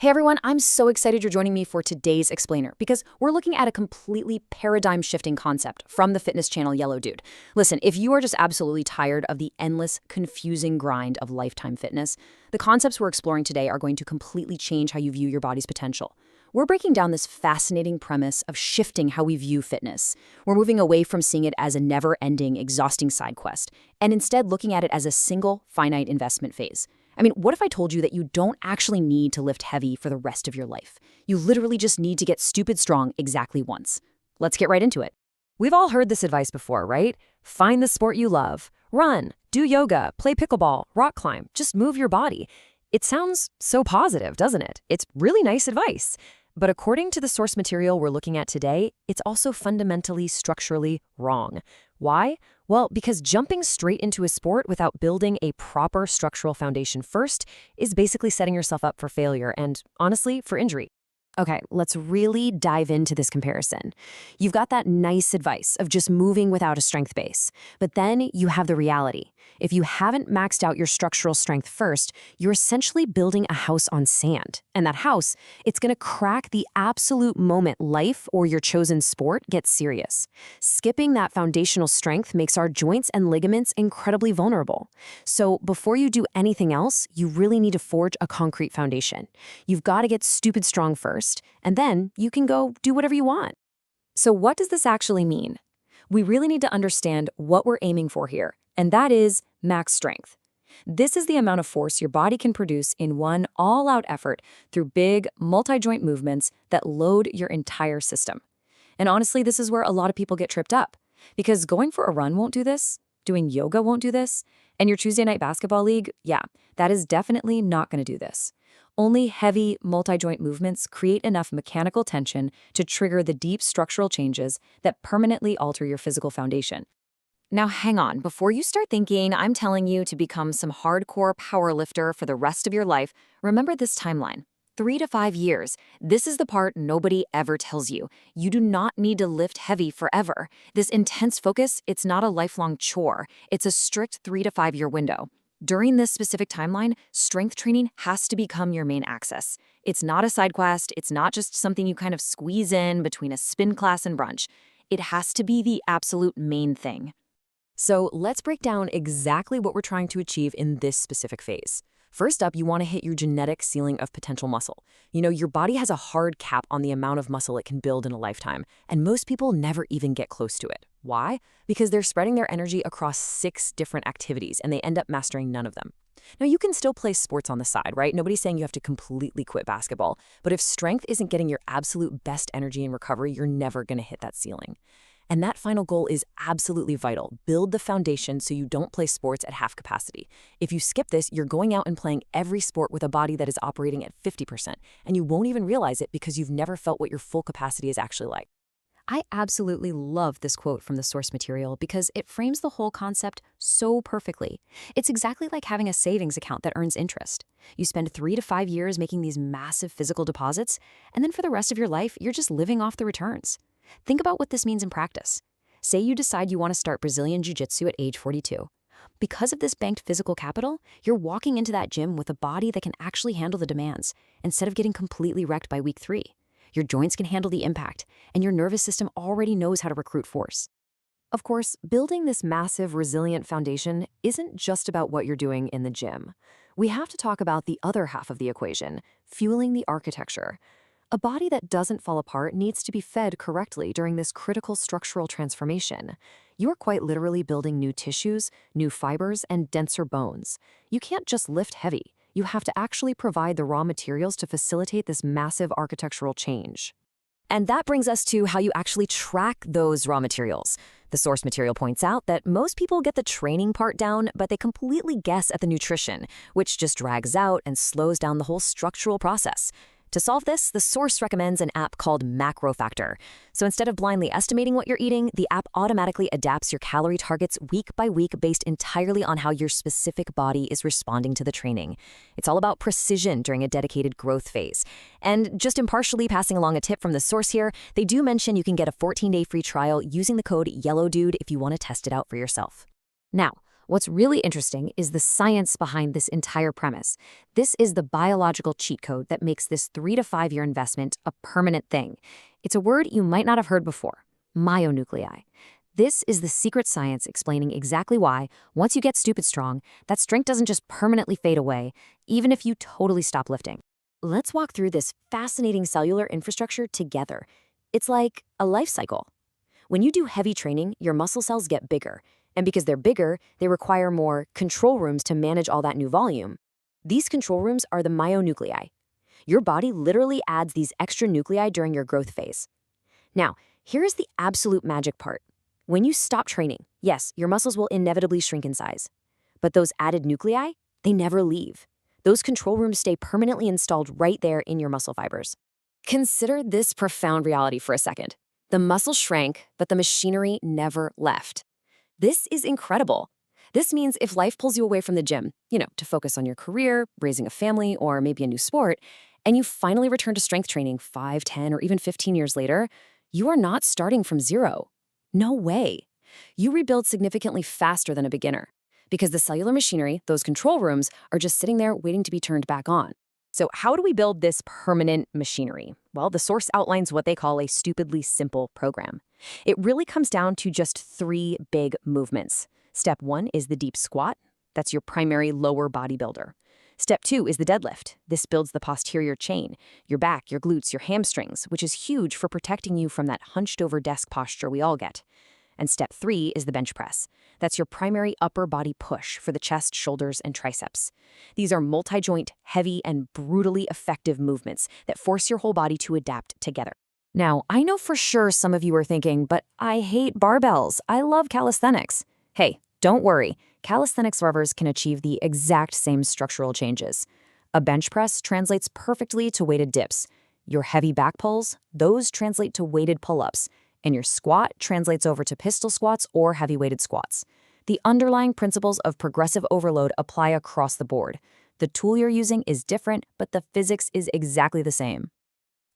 Hey everyone, I'm so excited you're joining me for today's explainer because we're looking at a completely paradigm-shifting concept from the fitness channel Yellow Dude. Listen, if you are just absolutely tired of the endless, confusing grind of Lifetime Fitness, the concepts we're exploring today are going to completely change how you view your body's potential. We're breaking down this fascinating premise of shifting how we view fitness. We're moving away from seeing it as a never-ending, exhausting side quest, and instead looking at it as a single, finite investment phase. I mean, what if I told you that you don't actually need to lift heavy for the rest of your life? You literally just need to get stupid strong exactly once. Let's get right into it. We've all heard this advice before, right? Find the sport you love. Run, do yoga, play pickleball, rock climb, just move your body. It sounds so positive, doesn't it? It's really nice advice. But according to the source material we're looking at today, it's also fundamentally structurally wrong. Why? Well, because jumping straight into a sport without building a proper structural foundation first is basically setting yourself up for failure and, honestly, for injury. Okay, let's really dive into this comparison. You've got that nice advice of just moving without a strength base, but then you have the reality. If you haven't maxed out your structural strength first, you're essentially building a house on sand. And that house, it's going to crack the absolute moment life or your chosen sport gets serious. Skipping that foundational strength makes our joints and ligaments incredibly vulnerable. So before you do anything else, you really need to forge a concrete foundation. You've got to get stupid strong first, and then you can go do whatever you want. So what does this actually mean? We really need to understand what we're aiming for here, and that is max strength. This is the amount of force your body can produce in one all-out effort through big, multi-joint movements that load your entire system. And honestly, this is where a lot of people get tripped up, because going for a run won't do this, doing yoga won't do this, and your Tuesday night basketball league, yeah, that is definitely not going to do this. Only heavy, multi-joint movements create enough mechanical tension to trigger the deep structural changes that permanently alter your physical foundation. Now hang on, before you start thinking I'm telling you to become some hardcore power lifter for the rest of your life, remember this timeline. 3 to 5 years. This is the part nobody ever tells you. You do not need to lift heavy forever. This intense focus, it's not a lifelong chore. It's a strict 3 to 5 year window. During this specific timeline, strength training has to become your main access. It's not a side quest. It's not just something you kind of squeeze in between a spin class and brunch. It has to be the absolute main thing. So let's break down exactly what we're trying to achieve in this specific phase. First up, you want to hit your genetic ceiling of potential muscle. You know, your body has a hard cap on the amount of muscle it can build in a lifetime, and most people never even get close to it. Why? Because they're spreading their energy across 6 different activities, and they end up mastering none of them. Now, you can still play sports on the side, right? Nobody's saying you have to completely quit basketball, but if strength isn't getting your absolute best energy and recovery, you're never going to hit that ceiling. And that final goal is absolutely vital. Build the foundation so you don't play sports at half capacity. If you skip this, you're going out and playing every sport with a body that is operating at 50%, and you won't even realize it because you've never felt what your full capacity is actually like. I absolutely love this quote from the source material because it frames the whole concept so perfectly. It's exactly like having a savings account that earns interest. You spend 3 to 5 years making these massive physical deposits, and then for the rest of your life, you're just living off the returns. Think about what this means in practice. Say you decide you want to start Brazilian Jiu-Jitsu at age 42. Because of this banked physical capital, you're walking into that gym with a body that can actually handle the demands, instead of getting completely wrecked by week 3. Your joints can handle the impact, and your nervous system already knows how to recruit force. Of course, building this massive, resilient foundation isn't just about what you're doing in the gym. We have to talk about the other half of the equation, fueling the architecture. A body that doesn't fall apart needs to be fed correctly during this critical structural transformation. You're quite literally building new tissues, new fibers, and denser bones. You can't just lift heavy. You have to actually provide the raw materials to facilitate this massive architectural change. And that brings us to how you actually track those raw materials. The source material points out that most people get the training part down, but they completely guess at the nutrition, which just drags out and slows down the whole structural process. To solve this, the source recommends an app called MacroFactor. So instead of blindly estimating what you're eating, the app automatically adapts your calorie targets week by week based entirely on how your specific body is responding to the training. It's all about precision during a dedicated growth phase. And just impartially passing along a tip from the source here, they do mention you can get a 14-day free trial using the code YELLOWDUDE if you want to test it out for yourself. Now, What's really interesting is the science behind this entire premise. This is the biological cheat code that makes this 3 to 5 year investment a permanent thing. It's a word you might not have heard before: myonuclei. This is the secret science explaining exactly why, once you get stupid strong, that strength doesn't just permanently fade away, even if you totally stop lifting. Let's walk through this fascinating cellular infrastructure together. It's like a life cycle. When you do heavy training, your muscle cells get bigger. And because they're bigger, they require more control rooms to manage all that new volume. These control rooms are the myonuclei. Your body literally adds these extra nuclei during your growth phase. Now, here's the absolute magic part. When you stop training, yes, your muscles will inevitably shrink in size. But those added nuclei, they never leave. Those control rooms stay permanently installed right there in your muscle fibers. Consider this profound reality for a second. The muscle shrank, but the machinery never left. This is incredible. This means if life pulls you away from the gym, to focus on your career, raising a family, or maybe a new sport, and you finally return to strength training 5, 10, or even 15 years later, you are not starting from zero. No way. You rebuild significantly faster than a beginner because the cellular machinery, those control rooms, are just sitting there waiting to be turned back on. So how do we build this permanent machinery? Well, the source outlines what they call a stupidly simple program. It really comes down to just 3 big movements. Step 1 is the deep squat. That's your primary lower body builder. Step 2 is the deadlift. This builds the posterior chain, your back, your glutes, your hamstrings, which is huge for protecting you from that hunched over desk posture we all get. And step 3 is the bench press. That's your primary upper body push for the chest, shoulders, and triceps. These are multi-joint, heavy, and brutally effective movements that force your whole body to adapt together. Now, I know for sure some of you are thinking, but I hate barbells. I love calisthenics. Hey, don't worry. Calisthenics lovers can achieve the exact same structural changes. A bench press translates perfectly to weighted dips. Your heavy back pulls, those translate to weighted pull-ups. And your squat translates over to pistol squats or heavy-weighted squats. The underlying principles of progressive overload apply across the board. The tool you're using is different, but the physics is exactly the same.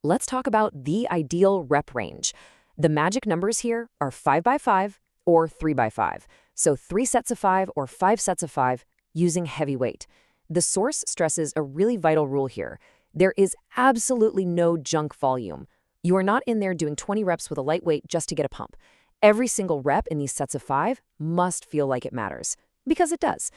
Let's talk about the ideal rep range. The magic numbers here are 5x5 or 3x5. So 3 sets of 5 or 5 sets of 5 using heavy weight. The source stresses a really vital rule here. There is absolutely no junk volume. You are not in there doing 20 reps with a light weight just to get a pump. Every single rep in these sets of 5 must feel like it matters. Because it does.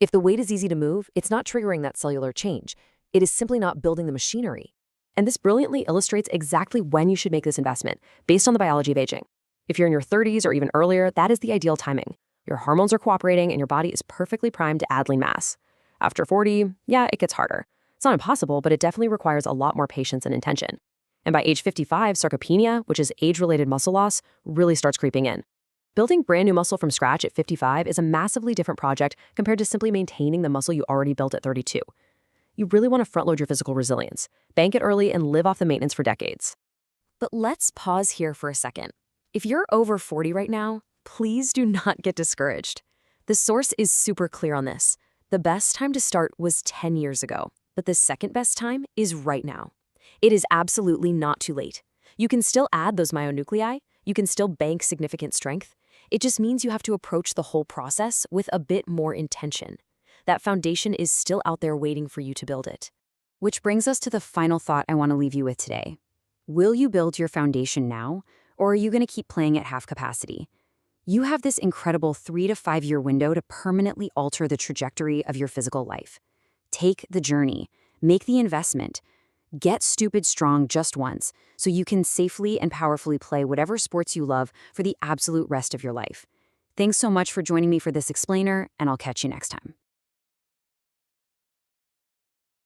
If the weight is easy to move, it's not triggering that cellular change. It is simply not building the machinery. And this brilliantly illustrates exactly when you should make this investment, based on the biology of aging. If you're in your 30s or even earlier, that is the ideal timing. Your hormones are cooperating and your body is perfectly primed to add lean mass. After 40, yeah, it gets harder. It's not impossible, but it definitely requires a lot more patience and intention. And by age 55, sarcopenia, which is age-related muscle loss, really starts creeping in. Building brand new muscle from scratch at 55 is a massively different project compared to simply maintaining the muscle you already built at 32. You really want to front-load your physical resilience, bank it early, and live off the maintenance for decades. But let's pause here for a second. If you're over 40 right now, please do not get discouraged. The source is super clear on this. The best time to start was 10 years ago, but the second best time is right now. It is absolutely not too late. You can still add those myonuclei, you can still bank significant strength. It just means you have to approach the whole process with a bit more intention. That foundation is still out there waiting for you to build it. Which brings us to the final thought I want to leave you with today. Will you build your foundation now, or are you going to keep playing at half capacity? You have this incredible 3 to 5 year window to permanently alter the trajectory of your physical life. Take the journey, make the investment. Get stupid strong just once so you can safely and powerfully play whatever sports you love for the absolute rest of your life. Thanks so much for joining me for this explainer, and I'll catch you next time.